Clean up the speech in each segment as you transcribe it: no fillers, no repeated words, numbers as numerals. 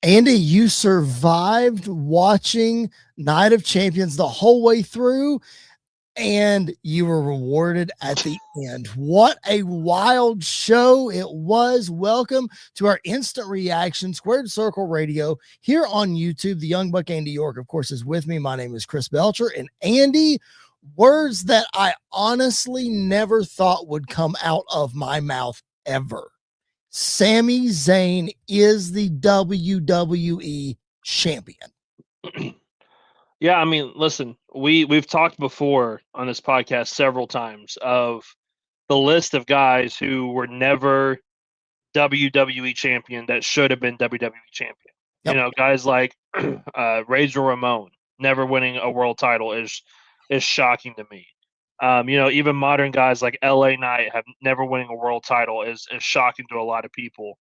Andy, you survived watching Night of Champions the whole way through, and you were rewarded at the end. What a wild show it was. Welcome to our instant reaction Squared Circle Radio here on YouTube. The Young Buck Andy York, of course, is with me. My name is Chris Belcher. And Andy, words that I honestly never thought would come out of my mouth ever. Sami Zayn is the WWE champion. Yeah, I mean, listen, we've talked before on this podcast several times of the list of guys who were never WWE champion that should have been WWE champion. Yep. You know, guys like Razor Ramon never winning a world title is shocking to me. You know, even modern guys like LA Knight have never winning a world title is shocking to a lot of people.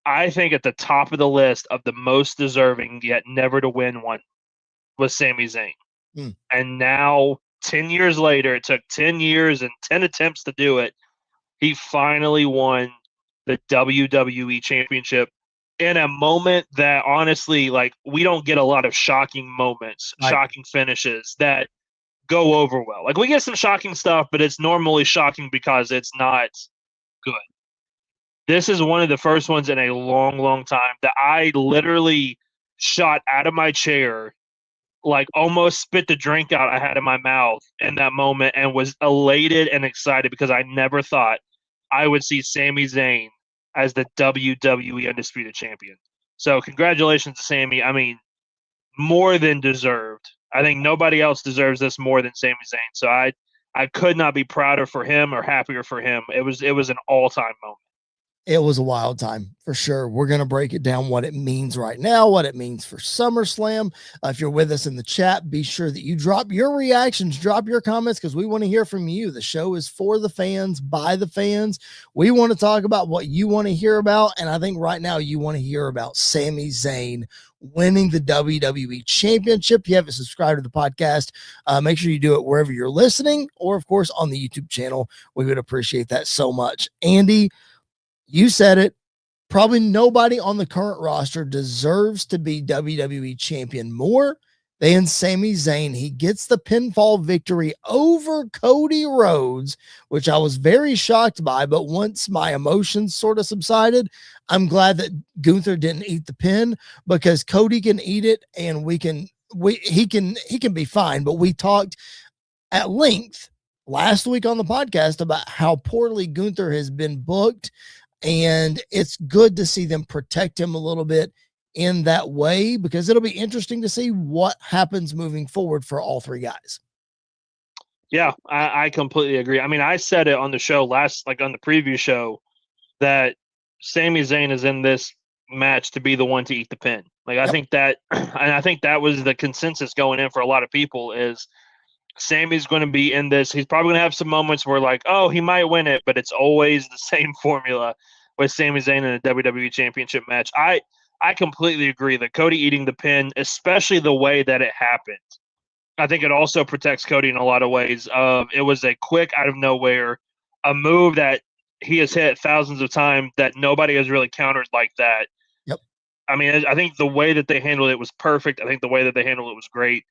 I think at the top of the list of the most deserving yet never to win one was Sami Zayn. And now 10 years later, it took 10 years and 10 attempts to do it. He finally won the WWE Championship in a moment that honestly, like, we don't get a lot of shocking moments, Right. Shocking finishes that go over well. Like, we get some shocking stuff, but it's normally shocking because it's not good. This is one of the first ones in a long, long time that I literally shot out of my chair, like almost spit the drink out I had in my mouth in that moment, and was elated and excited because I never thought I would see Sami Zayn as the WWE Undisputed Champion. So congratulations to Sami. I mean, more than deserved. I think nobody else deserves this more than Sami Zayn. So I could not be prouder for him or happier for him. It was an all-time moment. It was a wild time for sure. We're going to break it down, what it means right now, what it means for SummerSlam. If you're with us in the chat, be sure that you drop your reactions, drop your comments, because we want to hear from you. The show is for the fans, by the fans. We want to talk about what you want to hear about. And I think right now you want to hear about Sami Zayn winning the WWE Championship. If you haven't subscribed to the podcast, make sure you do it wherever you're listening, or of course on the YouTube channel. We would appreciate that so much. Andy, you said it. Probably nobody on the current roster deserves to be WWE champion more than Sami Zayn. He gets the pinfall victory over Cody Rhodes, which I was very shocked by. But once my emotions sort of subsided, I'm glad that Gunther didn't eat the pin, because Cody can eat it and he can be fine. But we talked at length last week on the podcast about how poorly Gunther has been booked. And it's good to see them protect him a little bit in that way, because it'll be interesting to see what happens moving forward for all three guys. Yeah, I completely agree. I mean, I said it on the show on the preview show, that Sami Zayn is in this match to be the one to eat the pin. Like, I think that, and I think that was the consensus going in for a lot of people, is Sami's going to be in this. He's probably going to have some moments where, like, oh, he might win it, but it's always the same formula with Sami Zayn in a WWE Championship match. I completely agree that Cody eating the pin, especially the way that it happened, I think it also protects Cody in a lot of ways. It was a quick, out of nowhere, a move that he has hit thousands of times that nobody has really countered like that. Yep. I mean, I think the way that they handled it was perfect. I think the way that they handled it was great.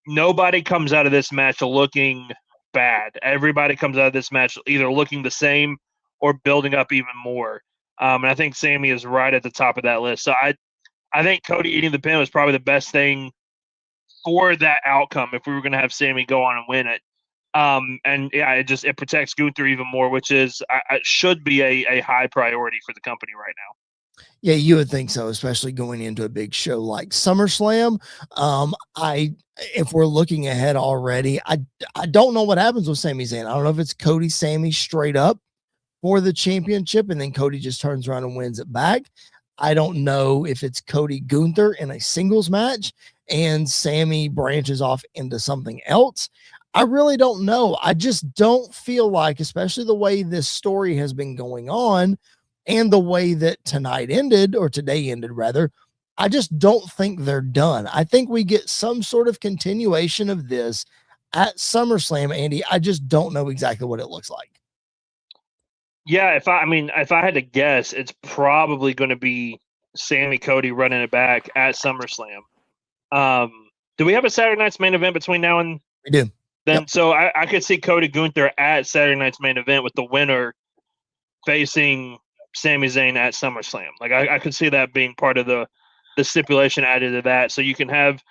Nobody comes out of this match looking bad. Everybody comes out of this match either looking the same or building up even more. And I think Sami is right at the top of that list. So I think Cody eating the pin was probably the best thing for that outcome if we were going to have Sami go on and win it. And yeah, it protects Gunther even more, which is should be a high priority for the company right now. Yeah, you would think so, especially going into a big show like SummerSlam. If we're looking ahead already, I don't know what happens with Sami Zayn. I don't know if it's Cody Sami straight up for the championship, and then Cody just turns around and wins it back. I don't know if it's Cody Gunther in a singles match and Sami branches off into something else. I really don't know. I just don't feel like, especially the way this story has been going on and the way that tonight ended, or today ended rather, I just don't think they're done. I think we get some sort of continuation of this at SummerSlam, Andy. I just don't know exactly what it looks like. Yeah, if I had to guess, it's probably going to be Sammy Cody running it back at SummerSlam. Do we have a Saturday night's main event between now and We do. then? Yep. So I could see Cody Gunther at Saturday night's main event with the winner facing Sami Zayn at SummerSlam. Like I could see that being part of the stipulation added to that. So you can have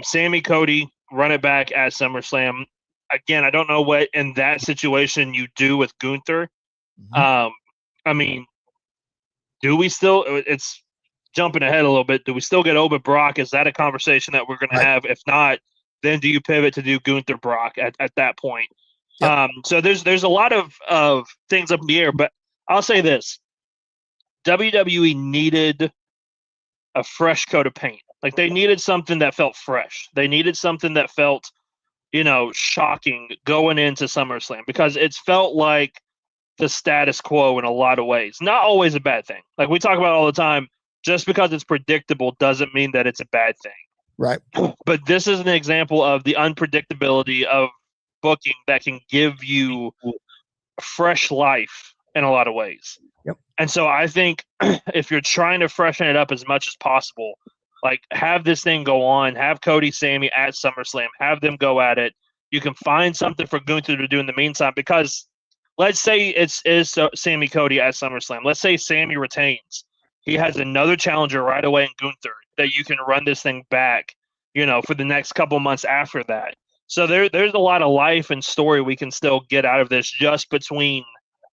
Sammy Cody run it back at SummerSlam. Again, I don't know what in that situation you do with Gunther. I mean, do we still? It's jumping ahead a little bit. Do we still get Oba Brock? Is that a conversation that we're going to have? If not, then do you pivot to do Gunther Brock at that point? Yep. So there's a lot of things up in the air, but I'll say this: WWE needed a fresh coat of paint. Like they needed something that felt fresh. They needed something that felt, shocking going into SummerSlam, because it's felt like the status quo in a lot of ways. Not always a bad thing. Like we talk about all the time, just because it's predictable doesn't mean that it's a bad thing. Right. But this is an example of the unpredictability of booking that can give you fresh life in a lot of ways. Yep. And so I think if you're trying to freshen it up as much as possible, like have this thing go on, have Cody, Sammy at SummerSlam, have them go at it. You can find something for Gunther to do in the meantime, because let's say it's Sammy Cody at SummerSlam. Let's say Sammy retains. He has another challenger right away in Gunther that you can run this thing back, for the next couple months after that. So there's a lot of life and story we can still get out of this just between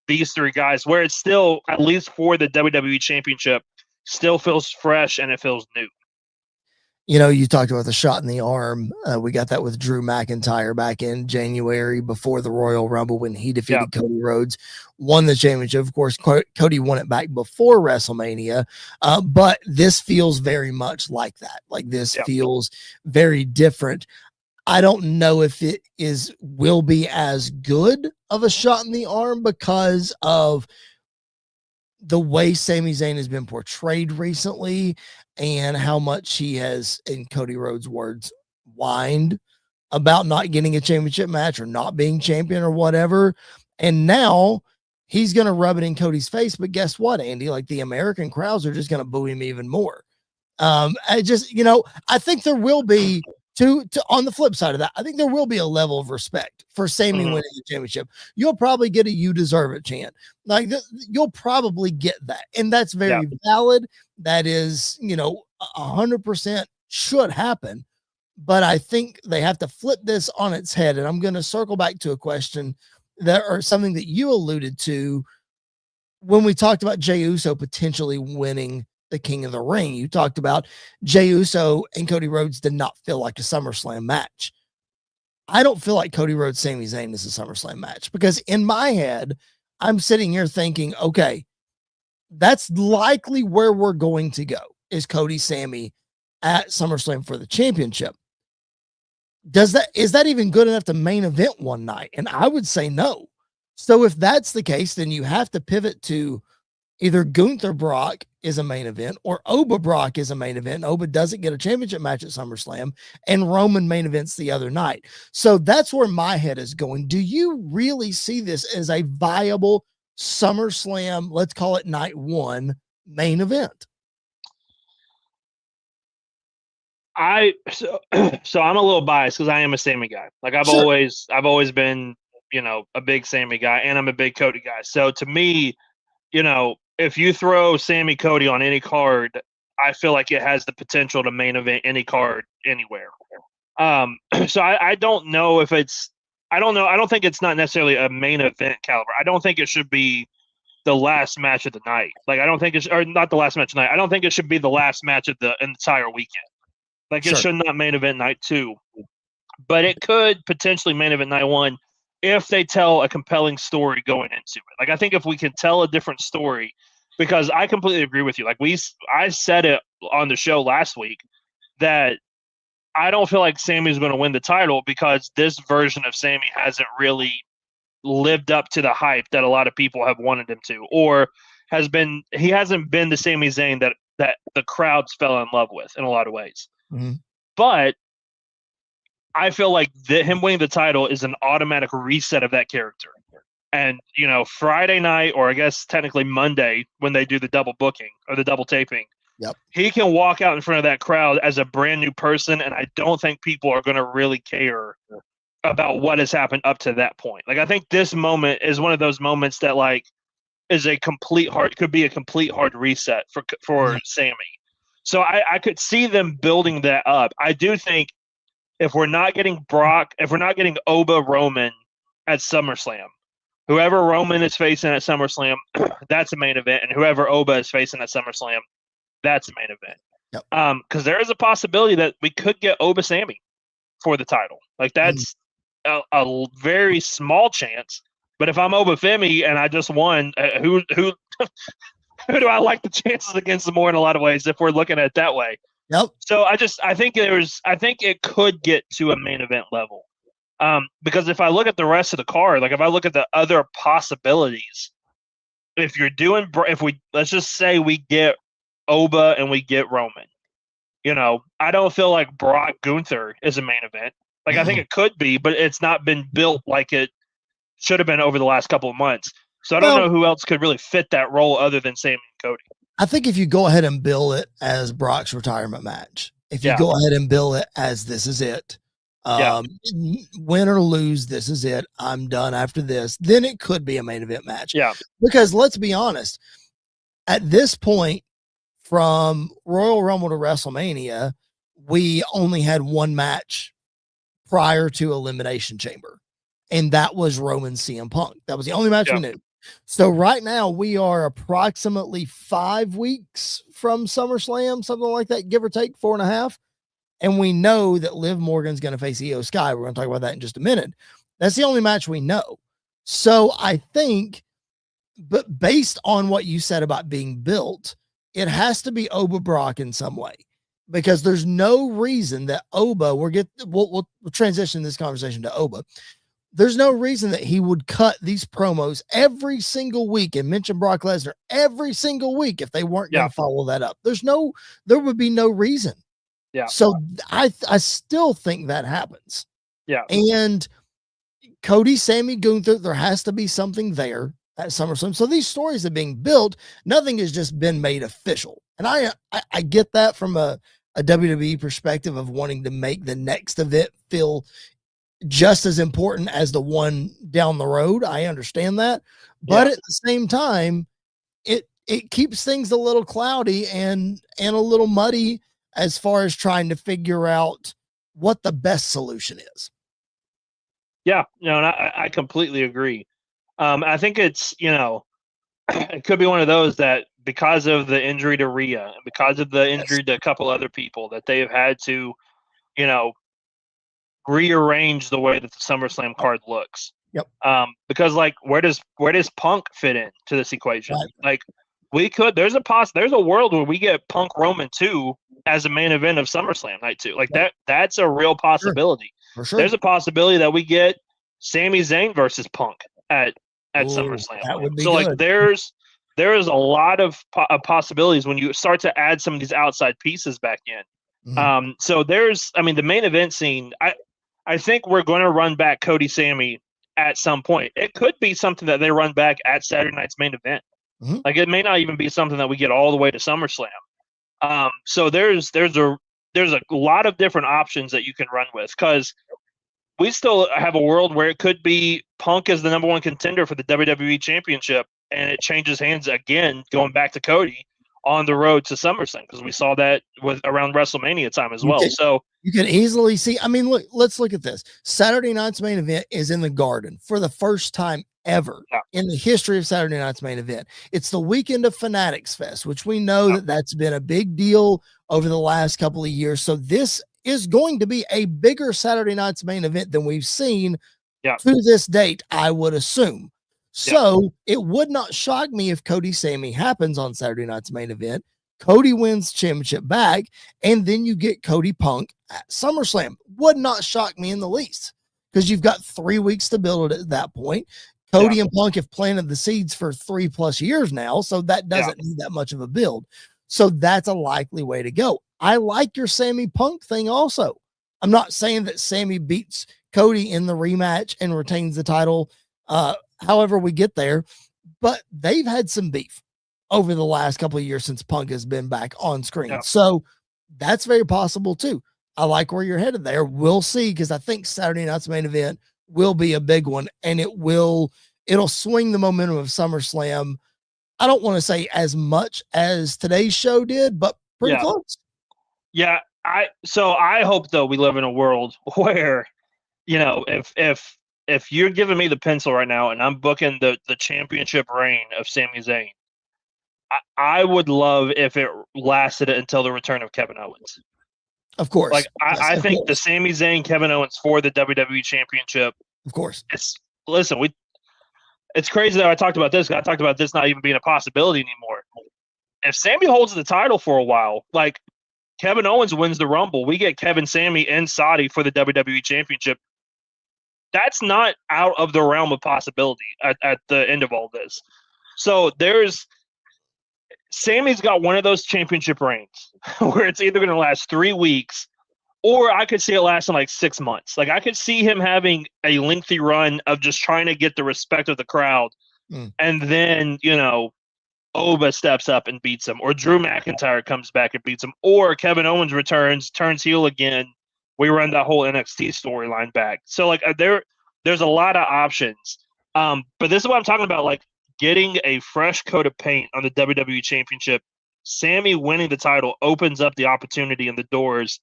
these three guys, where it's still, at least for the WWE Championship, still feels fresh and it feels new. You talked about the shot in the arm. We got that with Drew McIntyre back in January before the Royal Rumble when he defeated Cody Rhodes, won the championship. Of course, Cody won it back before WrestleMania, but this feels very much like that. Like this feels very different. I don't know if it will be as good of a shot in the arm because of the way Sami Zayn has been portrayed recently and how much he has, in Cody Rhodes' words, whined about not getting a championship match or not being champion or whatever. And now he's going to rub it in Cody's face. But guess what, Andy? Like the American crowds are just going to boo him even more. I think there will be on the flip side of that, I think there will be a level of respect for Sami winning the championship. You'll probably get a "you deserve it" chant. Like you'll probably get that. And that's very valid. That is, 100% should happen. But I think they have to flip this on its head. And I'm going to circle back to a question or something that you alluded to when we talked about Jey Uso potentially winning the King of the Ring. You talked about Jey Uso and Cody Rhodes did not feel like a SummerSlam match. I don't feel like Cody Rhodes, Sami Zayn is a SummerSlam match, because in my head, I'm sitting here thinking, okay, that's likely where we're going to go, is Cody, Sammy at SummerSlam for the championship. Is that even good enough to main event one night? And I would say no. So if that's the case, then you have to pivot to either Gunther Brock is a main event or Oba Brock is a main event. Oba doesn't get a championship match at SummerSlam and Roman main events the other night. So that's where my head is going. Do you really see this as a viable SummerSlam, let's call it night one, main event? So I'm a little biased because I am a Sammy guy. Like I've always been, a big Sammy guy, and I'm a big Cody guy. So to me, if you throw Sammy Cody on any card, I feel like it has the potential to main event any card anywhere. So I don't know if it's – I don't know. I don't think it's not necessarily a main event caliber. I don't think it should be the last match of the night. Like I don't think it's – or not the last match of the night. I don't think it should be the last match of the entire weekend. Like it should not main event night two. But it could potentially main event night one if they tell a compelling story going into it. Like I think if we can tell a different story – because I completely agree with you. Like I said it on the show last week that I don't feel like Sammy's going to win the title because this version of Sammy hasn't really lived up to the hype that a lot of people have wanted him to, or he hasn't been the Sami Zayn that the crowds fell in love with in a lot of ways. Mm-hmm. But I feel like him winning the title is an automatic reset of that character. And, Friday night, or I guess technically Monday, when they do the double booking or the double taping, Yep. He can walk out in front of that crowd as a brand new person, and I don't think people are going to really care about what has happened up to that point. Like, I think this moment is one of those moments that like is could be a complete hard reset for Sami. So I could see them building that up. I do think if we're not getting Oba Roman at SummerSlam, whoever Roman is facing at SummerSlam, that's a main event, and whoever Oba is facing at SummerSlam, that's a main event. Yep. Because there is a possibility that we could get Oba Sami for the title. Like, that's a very small chance. But if I'm Oba Femi and I just won, who who do I like the chances against more in a lot of ways if we're looking at it that way? Yep. So I think it could get to a main event level. Because if I look at the rest of the card, like if I look at the other possibilities, let's just say we get Oba and we get Roman, I don't feel like Brock Gunther is a main event. Like, I think it could be, but it's not been built like it should have been over the last couple of months. So I don't know who else could really fit that role other than Sami and Cody. I think if you go ahead and bill it as Brock's retirement match, if you go ahead and bill it as this is it, win or lose, this is it, I'm done after this, then it could be a main event match. Yeah. Because let's be honest, at this point, from Royal Rumble to WrestleMania, we only had one match prior to Elimination Chamber, and that was Roman CM Punk. That was the only match we knew. So right now we are approximately 5 weeks from SummerSlam, something like that, give or take 4.5. And we know that Liv Morgan's going to face Io Sky. We're going to talk about that in just a minute. That's the only match we know. So I think, but based on what you said about being built, it has to be Oba Brock in some way, because there's no reason that Oba, we'll transition this conversation to Oba. There's no reason that he would cut these promos every single week and mention Brock Lesnar every single week if they weren't going to follow that up. There would be no reason. Yeah. So I still think that happens. Yeah. And Cody, Sami, Gunther, there has to be something there at SummerSlam. So these stories are being built. Nothing has just been made official. And I get that from a WWE perspective of wanting to make the next event feel just as important as the one down the road. I understand that. But at the same time, it keeps things a little cloudy and a little muddy as far as trying to figure out what the best solution is. Yeah, and I completely agree. I think it's, it could be one of those that because of the injury to Rhea and because of the injury to a couple other people that they have had to, rearrange the way that the SummerSlam card looks. Yep. Because like, where does Punk fit in to this equation? Right. Like, there's a world where we get Punk Roman 2 as a main event of SummerSlam night 2. Like that's a real possibility. For sure. There's a possibility that we get Sami Zayn versus Punk at SummerSlam. That would be so good. Like there is a lot of possibilities when you start to add some of these outside pieces back in. Mm-hmm. So the main event scene, I think we're going to run back Cody Sami at some point. It could be something that they run back at Saturday night's main event. Mm-hmm. Like, it may not even be something that we get all the way to SummerSlam. So there's a lot of different options that you can run with, because we still have a world where it could be Punk as the number one contender for the WWE Championship, and it changes hands again, going back to Cody on the road to SummerSlam, because we saw that around WrestleMania time as well. So you can easily see. I mean, let's look at this. Saturday night's main event is in the Garden for the first time ever in the history of Saturday night's main event. It's the weekend of Fanatics Fest, which we know that's been a big deal over the last couple of years. So this is going to be a bigger Saturday night's main event than we've seen to this date, I would assume. So it would not shock me if Cody Sami happens on Saturday night's main event. Cody wins championship back, and then you get Cody Punk at SummerSlam. Would not shock me in the least, because you've got 3 weeks to build it at that point. Cody and Punk have planted the seeds for 3+ years now, so that doesn't need that much of a build. So that's a likely way to go. I like your Sami Punk thing also. I'm not saying that Sami beats Cody in the rematch and retains the title however we get there, but they've had some beef. over the last couple of years since Punk has been back on screen. Yeah. So that's very possible too. I like where you're headed there. We'll see, because I think Saturday night's main event will be a big one, and it'll swing the momentum of SummerSlam. I don't want to say as much as today's show did, but pretty close. Yeah. So I hope, though, we live in a world where, if you're giving me the pencil right now and I'm booking the championship reign of Sami Zayn, I would love if it lasted until the return of Kevin Owens. Of course. Like, I think the Sami Zayn, Kevin Owens for the WWE Championship. Of course. It's crazy that I talked about this. I talked about this not even being a possibility anymore. If Sami holds the title for a while, like Kevin Owens wins the Rumble, we get Kevin Sami and Saudi for the WWE Championship. That's not out of the realm of possibility at the end of all this. So Sami's got one of those championship reigns where it's either going to last 3 weeks, or I could see it lasting like 6 months. Like, I could see him having a lengthy run of just trying to get the respect of the crowd. And then, Oba steps up and beats him, or Drew McIntyre comes back and beats him, or Kevin Owens returns, turns heel again. We run that whole NXT storyline back. So, like, there's a lot of options. But this is what I'm talking about, like, getting a fresh coat of paint on the WWE Championship. Sami winning the title opens up the opportunity and the doors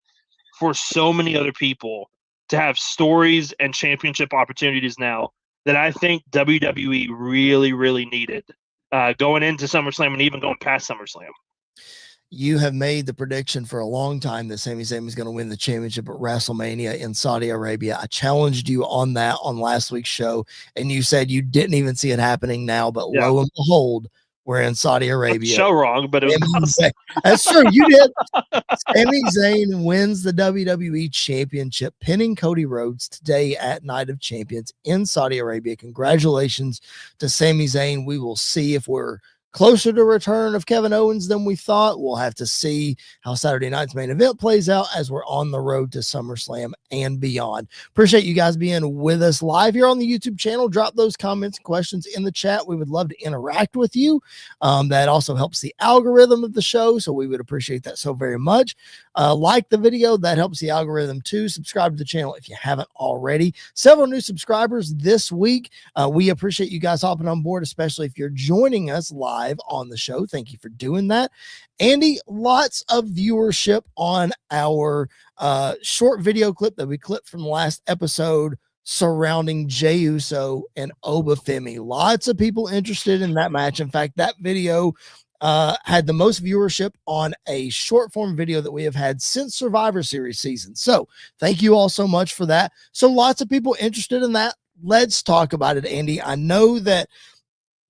for so many other people to have stories and championship opportunities now that I think WWE really, really needed going into SummerSlam and even going past SummerSlam. You have made the prediction for a long time that Sami Zayn is going to win the championship at WrestleMania in Saudi Arabia. I challenged you on that on last week's show, and you said you didn't even see it happening now, but lo and behold, we're in Saudi Arabia. Show wrong, but it was that's true. You did. Sami Zayn wins the WWE Championship, pinning Cody Rhodes today at Night of Champions in Saudi Arabia. Congratulations to Sami Zayn. We will see if we're closer to return of Kevin Owens than we thought. We'll have to see how Saturday night's main event plays out as we're on the road to SummerSlam and beyond. Appreciate you guys being with us live here on the YouTube channel. Drop those comments and questions in the chat. We would love to interact with you. That also helps the algorithm of the show, so we would appreciate that so very much. Like the video, that helps the algorithm too. Subscribe to the channel if you haven't already. Several new subscribers this week. We appreciate you guys hopping on board, especially if you're joining us live on the show. Thank you for doing that. Andy, lots of viewership on our short video clip that we clipped from the last episode surrounding Jey Uso and Obafemi. Lots of people interested in that match. In fact, that video had the most viewership on a short form video that we have had since Survivor Series season. So thank you all so much for that. So lots of people interested in that. Let's talk about it, Andy. I know that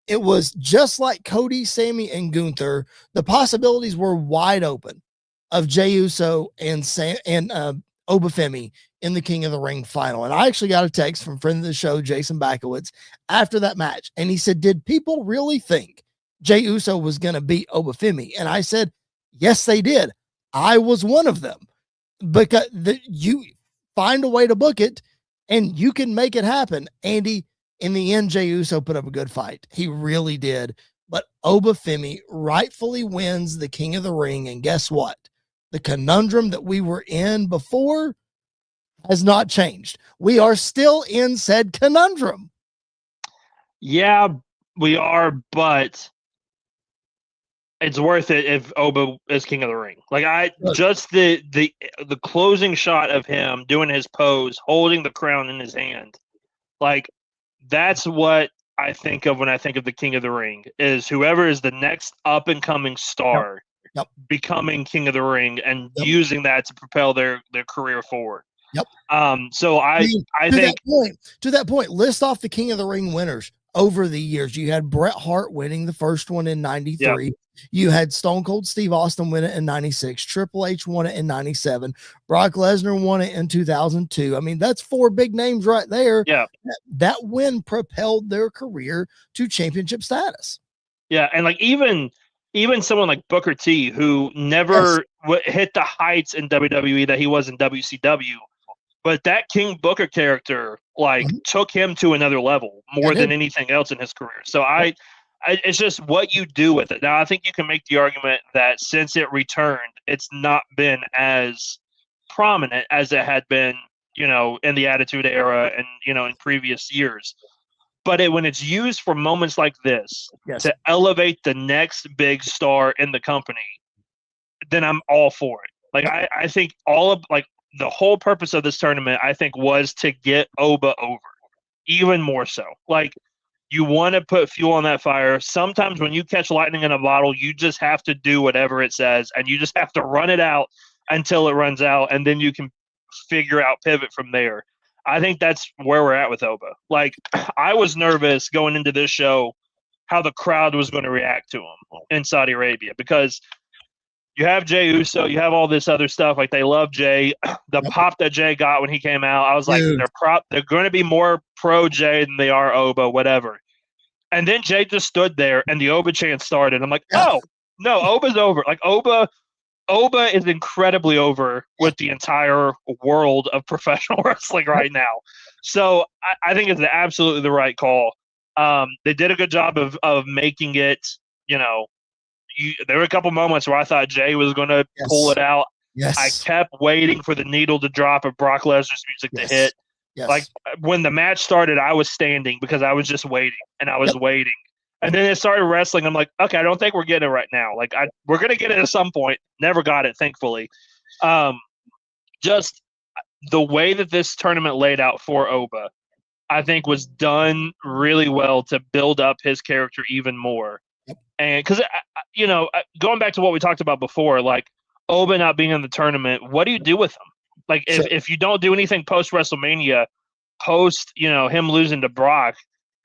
it was just like Cody, Sami, and Gunther. The possibilities were wide open of Jey Uso and Obafemi in the King of the Ring final. And I actually got a text from a friend of the show, Jason Bakowitz, after that match. And he said, did people really think Jey Uso was going to beat Obafemi? And I said, yes, they did. I was one of them, because you find a way to book it and you can make it happen. Andy, in the end, Jey Uso put up a good fight. He really did. But Obafemi rightfully wins the King of the Ring. And guess what? The conundrum that we were in before has not changed. We are still in said conundrum. Yeah, we are, but it's worth it if Oba is King of the Ring. Like, just the closing shot of him doing his pose, holding the crown in his hand, like, that's what I think of when I think of the King of the Ring, is whoever is the next up and coming star becoming King of the Ring and using that to propel their career forward. So I think to that point, list off the King of the Ring winners over the years. You had Bret Hart winning the first one in 93. You had Stone Cold Steve Austin win it in 96. Triple H won it in 97. Brock Lesnar won it in 2002. I mean, that's 4 big names right there. That win propelled their career to championship status. Yeah, and like even someone like Booker T, who never hit the heights in WWE that he was in WCW, but that King Booker character took him to another level more than anything else in his career. So I It's just what you do with it. Now, I think you can make the argument that since it returned, it's not been as prominent as it had been, in the Attitude Era and, in previous years. But when it's used for moments like this to elevate the next big star in the company, then I'm all for it. Like, I think the whole purpose of this tournament, I think, was to get Oba over, even more so. Like, you want to put fuel on that fire. Sometimes when you catch lightning in a bottle, you just have to do whatever it says, and you just have to run it out until it runs out, and then you can pivot from there. I think that's where we're at with Oba. Like, I was nervous going into this show how the crowd was going to react to him in Saudi Arabia, because you have Jey Uso, you have all this other stuff. Like, they love Jey. The pop that Jey got when he came out, I was like, they're going to be more pro Jey than they are Oba, whatever. And then Jey just stood there, and the Oba chant started. I'm like, oh no, Oba's over. Like, Oba is incredibly over with the entire world of professional wrestling right now. So I think it's absolutely the right call. They did a good job of making it, there were a couple moments where I thought Jey was going to pull it out. Yes. I kept waiting for the needle to drop of Brock Lesnar's music to hit. Yes. Like, when the match started, I was standing because I was just waiting, and I was waiting. And then it started wrestling. I'm like, okay, I don't think we're getting it right now. Like, we're going to get it at some point. Never got it, thankfully. Just the way that this tournament laid out for Oba, I think, was done really well to build up his character even more. And because, going back to what we talked about before, like, Oba not being in the tournament, what do you do with him? Like, if you don't do anything post WrestleMania, post, him losing to Brock,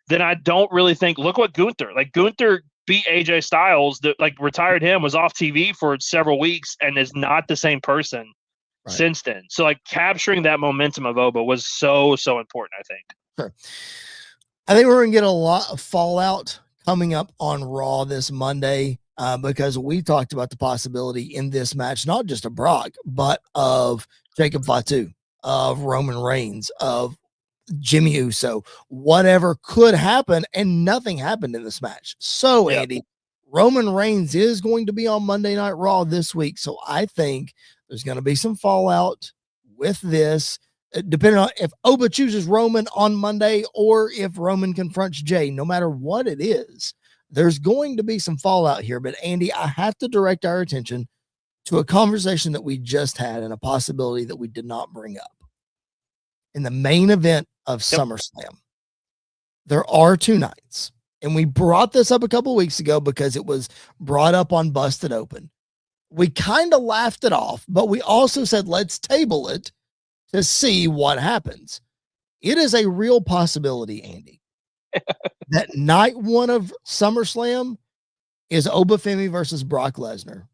then I don't really think. Look what Gunther. Like, Gunther beat AJ Styles, that retired him, was off TV for several weeks, and is not the same person since then. So, like, capturing that momentum of Oba was so important, I think. Sure. I think we're gonna get a lot of fallout coming up on Raw this Monday, because we talked about the possibility in this match, not just of Brock, but of Jacob Fatu, of Roman Reigns, of Jimmy Uso, whatever could happen, and nothing happened in this match. So, Andy, Roman Reigns is going to be on Monday Night Raw this week, so I think there's going to be some fallout with this, depending on if Oba chooses Roman on Monday or if Roman confronts Jey. No matter what it is, there's going to be some fallout here. But, Andy, I have to direct our attention to a conversation that we just had and a possibility that we did not bring up. In the main event of SummerSlam, there are 2 nights, and we brought this up a couple weeks ago because it was brought up on Busted Open. We kind of laughed it off, but we also said, let's table it to see what happens. It is a real possibility, Andy, that night 1 of SummerSlam is Oba Femi versus Brock Lesnar.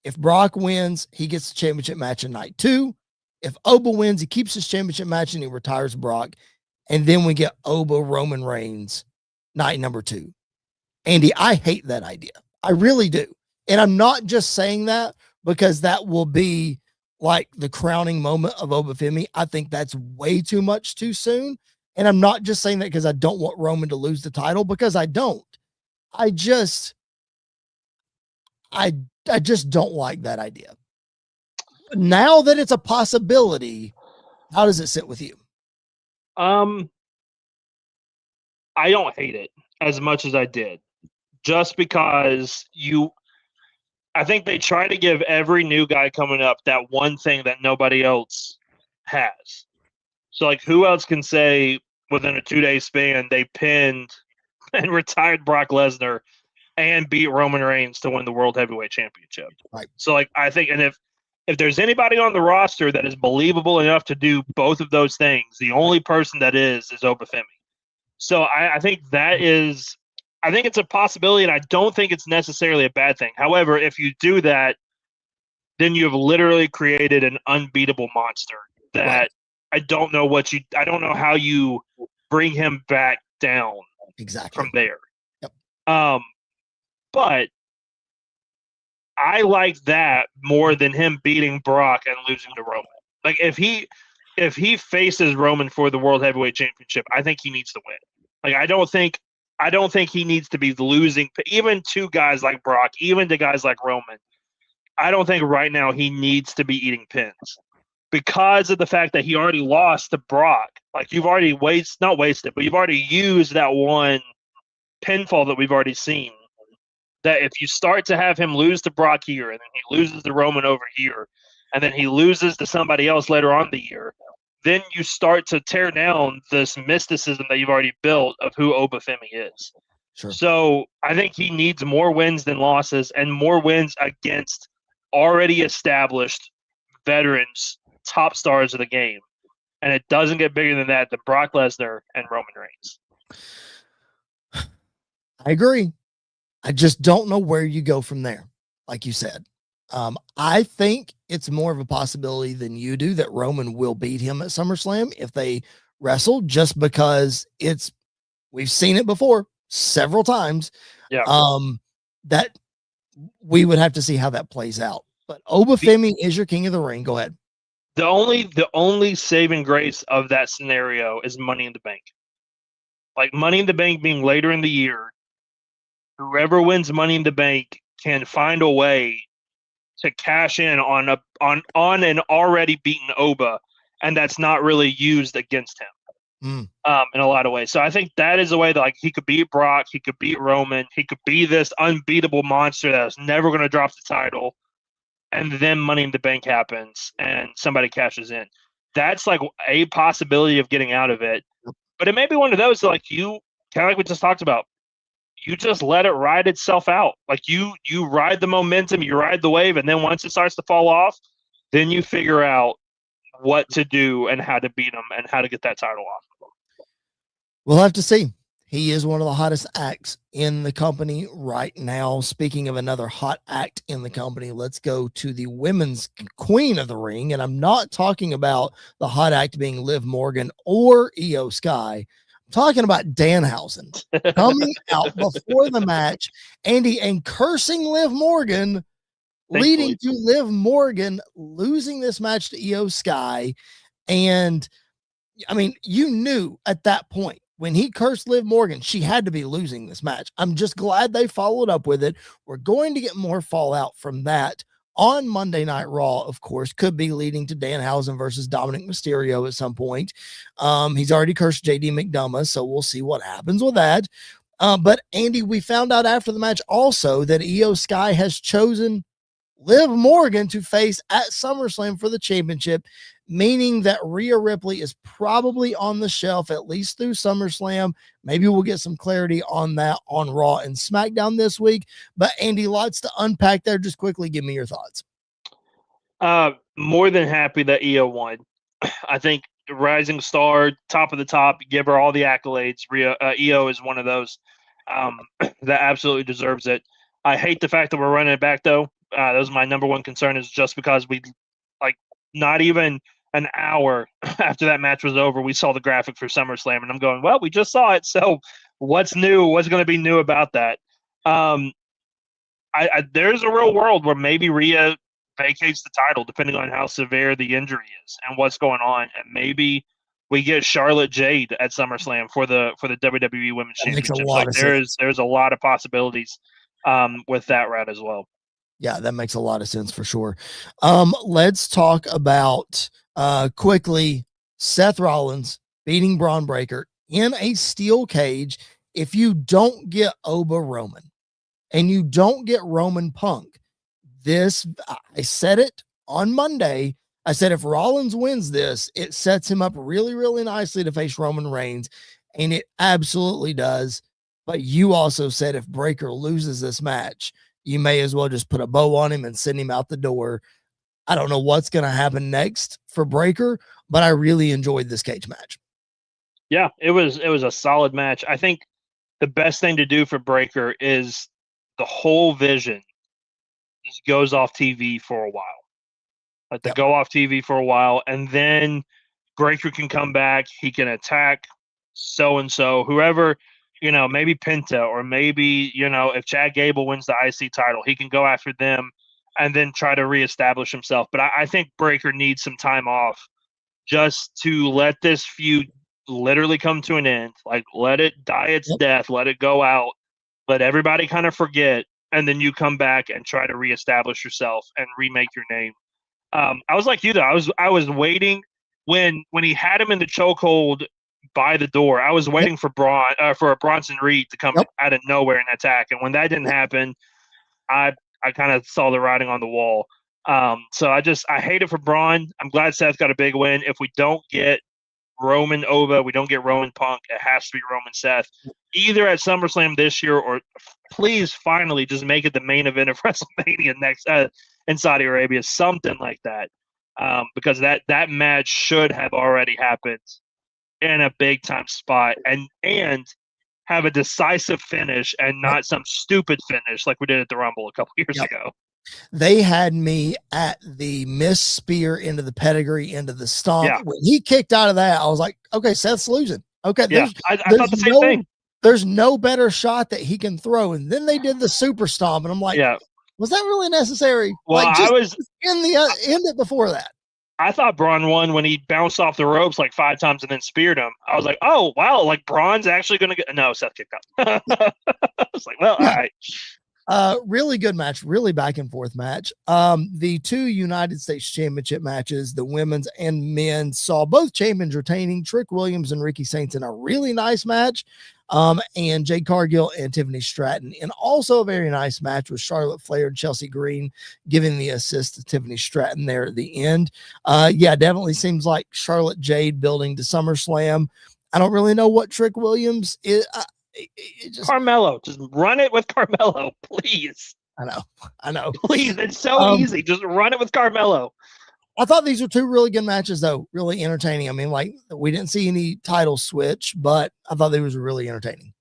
If Brock wins, he gets the championship match in night 2. If Oba wins, he keeps his championship match and he retires Brock. And then we get Oba Roman Reigns night number 2. Andy, I hate that idea. I really do. And I'm not just saying that because that will be like the crowning moment of Oba Femi. I think that's way too much too soon. And I'm not just saying that because I don't want Roman to lose the title, because I don't. I just don't like that idea. Now that it's a possibility, how does it sit with you? I don't hate it as much as I did, just because I think they try to give every new guy coming up that one thing that nobody else has. So, like, who else can say within a 2-day span they pinned and retired Brock Lesnar and beat Roman Reigns to win the World Heavyweight Championship? Right. So, like, I think, and if there's anybody on the roster that is believable enough to do both of those things, the only person that is Oba Femi. So I think I think it's a possibility, and I don't think it's necessarily a bad thing. However, if you do that, then you've literally created an unbeatable monster that I don't know how you bring him back down from there. Yep. But I like that more than him beating Brock and losing to Roman. Like, if he faces Roman for the World Heavyweight Championship, I think he needs to win. Like, I don't think I don't think he needs to be losing, even to guys like Brock, even to guys like Roman. I don't think right now he needs to be eating pins because of the fact that he already lost to Brock. Like, you've already not wasted, but you've already used that one pinfall that we've already seen. That if you start to have him lose to Brock here, and then he loses to Roman over here, and then he loses to somebody else later on the year, then you start to tear down this mysticism that you've already built of who Obafemi is. Sure. So I think he needs more wins than losses, and more wins against already established veterans, top stars of the game. And it doesn't get bigger than that, Brock Lesnar and Roman Reigns. I agree. I just don't know where you go from there. Like you said, I think it's more of a possibility than you do that Roman will beat him at SummerSlam if they wrestle, just because we've seen it before several times. Yeah. That we would have to see how that plays out. But Obafemi is your king of the ring. Go ahead. The only saving grace of that scenario is Money in the Bank. Like, Money in the Bank being later in the year, whoever wins Money in the Bank can find a way to cash in on an already beaten Oba, and that's not really used against him in a lot of ways. So I think that is a way that, like, he could beat Brock, he could beat Roman, he could be this unbeatable monster that's never going to drop the title, and then Money in the Bank happens and somebody cashes in. That's like a possibility of getting out of it. But it may be one of those that, like, you kind of like we just talked about, you just let it ride itself out. Like, you ride the momentum, you ride the wave, and then once it starts to fall off, then you figure out what to do and how to beat them and how to get that title off of them. We'll have to see. He is one of the hottest acts in the company right now. Speaking of another hot act in the company, let's go to the women's queen of the ring. And I'm not talking about the hot act being Liv Morgan or Io Sky. I'm talking about Danhausen coming out before the match, Andy, and cursing Liv Morgan, leading to Liv Morgan losing this match to Io Sky. And I mean, you knew at that point, when he cursed Liv Morgan, she had to be losing this match. I'm just glad they followed up with it. We're going to get more fallout from that on Monday Night Raw, of course. Could be leading to Danhausen versus Dominic Mysterio at some point. He's already cursed JD McDonough, so we'll see what happens with that. But Andy, we found out after the match also that Io Sky has chosen Liv Morgan to face at SummerSlam for the championship, meaning that Rhea Ripley is probably on the shelf at least through SummerSlam. Maybe we'll get some clarity on that on Raw and SmackDown this week. But Andy, lots to unpack there. Just quickly give me your thoughts. More than happy that Io won. I think rising star, top of the top, give her all the accolades. Io is one of those that absolutely deserves it. I hate the fact that we're running it back, though. That was my number one concern, is just because we, like, not even an hour after that match was over, we saw the graphic for SummerSlam, and I'm going, well, we just saw it, so what's new? What's going to be new about that? There's a real world where maybe Rhea vacates the title, depending on how severe the injury is and what's going on, and maybe we get Charlotte Jade at SummerSlam for the WWE Women's Championship. Like, there's a lot of possibilities with that route as well. Yeah, that makes a lot of sense for sure. Let's talk about quickly Seth Rollins beating Braun Breaker in a steel cage. If you don't get Oba Roman and you don't get Roman Punk, I said it on Monday. I said if Rollins wins this, it sets him up really, really nicely to face Roman Reigns, and it absolutely does. But you also said if Breaker loses this match, you may as well just put a bow on him and send him out the door. I don't know what's going to happen next for Breaker, but I really enjoyed this cage match. Yeah, it was a solid match. I think the best thing to do for Breaker is the whole vision just goes off TV for a while. Let them go off TV for a while, and then Breaker can come back. He can attack so-and-so, whoever, maybe Penta, or maybe, if Chad Gable wins the IC title, he can go after them and then try to reestablish himself. But I think Breaker needs some time off just to let this feud literally come to an end. Like, let it die its Yep. death, let it go out, let everybody kind of forget, and then you come back and try to reestablish yourself and remake your name. I was like you though. I was waiting when he had him in the chokehold by the door. I was waiting for for Bronson Reed to come out of nowhere and attack, and when that didn't happen, I kind of saw the writing on the wall. So I hate it for Braun. I'm glad Seth got a big win. If we don't get Roman over, we don't get Roman Punk, it has to be Roman Seth, either at SummerSlam this year or please finally just make it the main event of WrestleMania next in Saudi Arabia, something like that, because that match should have already happened in a big time spot and have a decisive finish and not some stupid finish like we did at the Rumble a couple years ago. They had me at the miss spear into the pedigree into the stomp. Yeah. When he kicked out of that, I was like, okay, Seth's losing. Okay. Yeah, I thought the same thing. There's no better shot that he can throw. And then they did the super stomp, and I'm like, was that really necessary? Well, like, I was in the end it before that. I thought Braun won when he bounced off the ropes like 5 times and then speared him. I was like, oh, wow, like Braun's actually going to get – no, Seth kicked out. I was like, well, all right. Really good match, really back and forth match. The 2 United States Championship matches, the women's and men's, saw both champions retaining, Trick Williams and Ricky Saints in a really nice match. And Jade Cargill and Tiffany Stratton in also a very nice match with Charlotte Flair and Chelsea Green giving the assist to Tiffany Stratton there at the end. Definitely seems like Charlotte Jade building to SummerSlam. I don't really know what Trick Williams is. Carmelo, just run it with Carmelo, please. I know. Please, it's so easy. Just run it with Carmelo. I thought these were 2 really good matches, though. Really entertaining. I mean, like, we didn't see any title switch, but I thought they was really entertaining.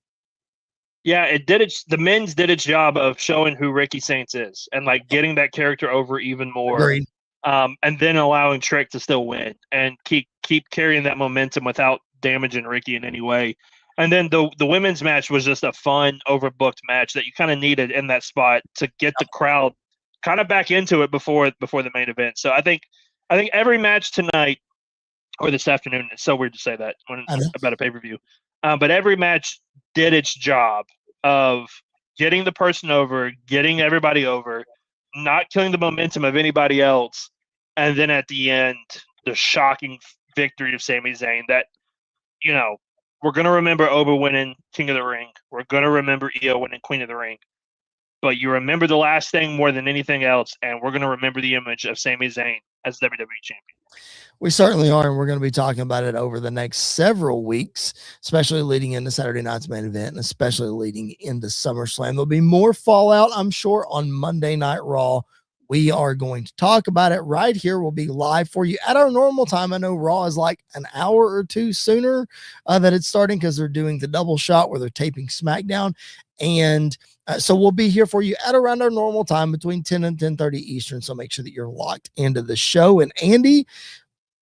Yeah, it did. The men's did its job of showing who Ricky Saints is and like getting that character over even more. Agreed. And then allowing Trick to still win and keep carrying that momentum without damaging Ricky in any way. And then the women's match was just a fun, overbooked match that you kind of needed in that spot to get the crowd kind of back into it before the main event. So I think every match tonight or this afternoon, it's so weird to say that when about a pay-per-view, but every match did its job of getting the person over, getting everybody over, not killing the momentum of anybody else, and then at the end, the shocking victory of Sami Zayn that, you know, we're going to remember Oba winning King of the Ring. We're going to remember Io winning Queen of the Ring. But you remember the last thing more than anything else, and we're going to remember the image of Sami Zayn as WWE Champion. We certainly are, and we're going to be talking about it over the next several weeks, especially leading into Saturday night's main event and especially leading into SummerSlam. There'll be more fallout, I'm sure, on Monday Night Raw. We are going to talk about it right here. We'll be live for you at our normal time. I know Raw is like an hour or 2 sooner that it's starting because they're doing the double shot where they're taping SmackDown. And so we'll be here for you at around our normal time between 10 and 10:30 Eastern. So make sure that you're locked into the show. And Andy,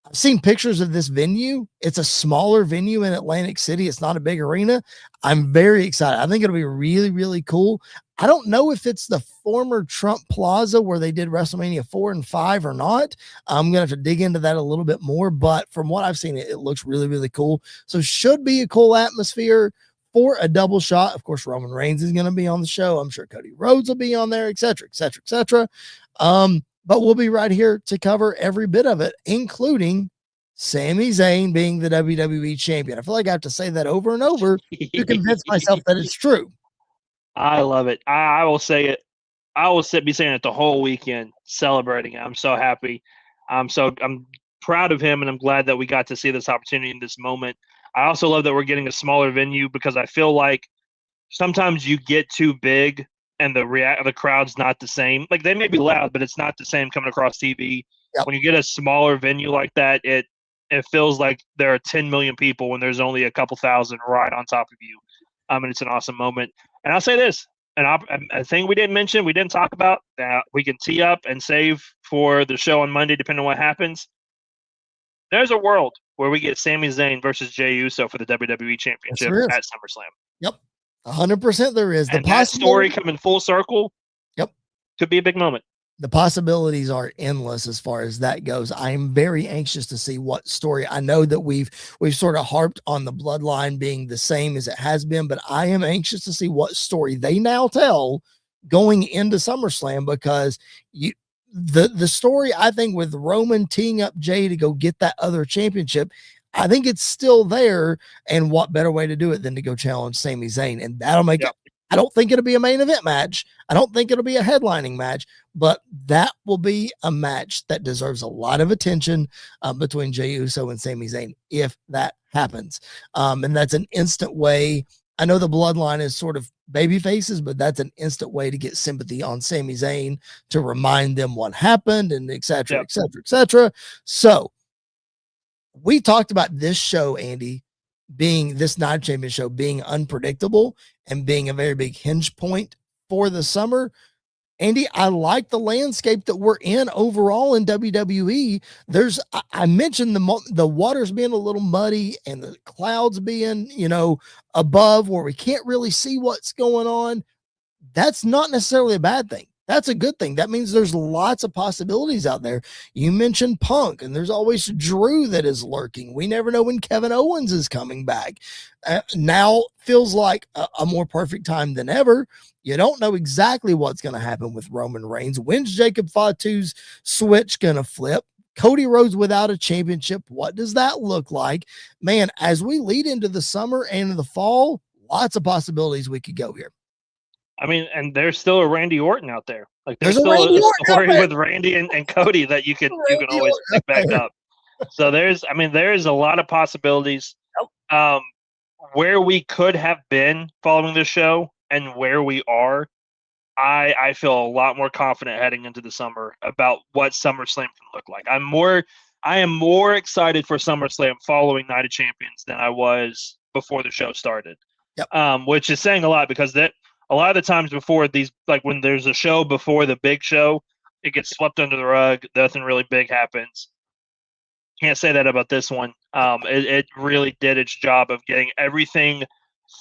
I've seen pictures of this venue. It's a smaller venue in Atlantic City. It's not a big arena. I'm very excited. I think it'll be really, really cool. I don't know if it's the former Trump Plaza where they did WrestleMania 4 and 5 or not. I'm going to have to dig into that a little bit more, but from what I've seen, it looks really, really cool. So should be a cool atmosphere for a double shot. Of course, Roman Reigns is going to be on the show. I'm sure Cody Rhodes will be on there, et cetera, et cetera, et cetera. But we'll be right here to cover every bit of it, including Sami Zayn being the WWE champion. I feel like I have to say that over and over to convince myself that it's true. I love it. I will say it. I will be saying it the whole weekend, celebrating it. I'm so happy. I'm proud of him, and I'm glad that we got to see this opportunity in this moment. I also love that we're getting a smaller venue because I feel like sometimes you get too big and the crowd's not the same. Like, they may be loud, but it's not the same coming across TV. Yep. When you get a smaller venue like that, it feels like there are 10 million people when there's only a couple thousand right on top of you. And it's an awesome moment. And I'll say this, and a thing we didn't mention, we didn't talk about, that we can tee up and save for the show on Monday, depending on what happens. There's a world where we get Sami Zayn versus Jey Uso for the WWE Championship at SummerSlam. Yep. 100% there is. And that story coming full circle. Yep. Could be a big moment. The possibilities are endless as far as that goes. I am very anxious to see what story. I know that we've sort of harped on the bloodline being the same as it has been, but I am anxious to see what story they now tell going into SummerSlam, because the story, I think, with Roman teeing up Jay to go get that other championship, I think it's still there. And what better way to do it than to go challenge Sami Zayn? And that'll make it. I don't think it'll be a main event match. I don't think it'll be a headlining match, but that will be a match that deserves a lot of attention between Jey Uso and Sami Zayn if that happens. And that's an instant way. I know the bloodline is sort of baby faces, but that's an instant way to get sympathy on Sami Zayn, to remind them what happened, and et cetera, et cetera, et cetera. So we talked about this show, Andy, being this Night of Champions show being unpredictable and being a very big hinge point for the summer. Andy, I like the landscape that we're in overall in WWE. I mentioned the waters being a little muddy and the clouds being, above where we can't really see what's going on. That's not necessarily a bad thing. That's a good thing. That means there's lots of possibilities out there. You mentioned Punk, and there's always Drew that is lurking. We never know when Kevin Owens is coming back. Now feels like a more perfect time than ever. You don't know exactly what's going to happen with Roman Reigns. When's Jacob Fatu's switch going to flip? Cody Rhodes without a championship. What does that look like? Man, as we lead into the summer and the fall, lots of possibilities we could go here. I mean, and there's still a Randy Orton out there. Like there's still a story with Randy and Cody that you can always pick back up. So there's a lot of possibilities. Where we could have been following the show and where we are, I feel a lot more confident heading into the summer about what SummerSlam can look like. I am more excited for SummerSlam following Night of Champions than I was before the show started. Which is saying a lot, because a lot of the times before these, like when there's a show before the big show, it gets swept under the rug. Nothing really big happens. Can't say that about this one. It really did its job of getting everything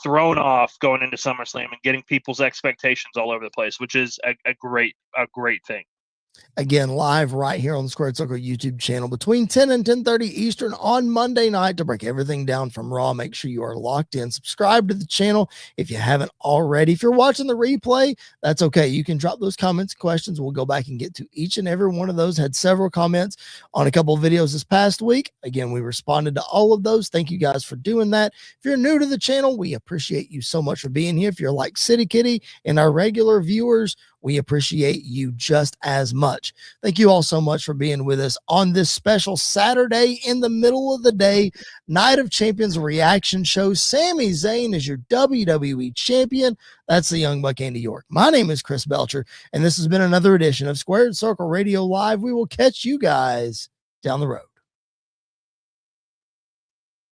thrown off going into SummerSlam and getting people's expectations all over the place, which is a great thing. Again, live right here on the Squared Circle YouTube channel between 10 and 10:30 Eastern on Monday night to break everything down from Raw. Make sure you are locked in. Subscribe to the channel if you haven't already. If you're watching the replay, that's okay. You can drop those comments, questions. We'll go back and get to each and every one of those. Had several comments on a couple of videos this past week. Again, we responded to all of those. Thank you guys for doing that. If you're new to the channel, we appreciate you so much for being here. If you're like City Kitty and our regular viewers, we appreciate you just as much. Thank you all so much for being with us on this special Saturday in the middle of the day Night of Champions reaction show. Sami Zayn is your WWE champion. That's the Young Buck Andy York. My name is Chris Belcher, and this has been another edition of Squared Circle Radio Live. We will catch you guys down the road.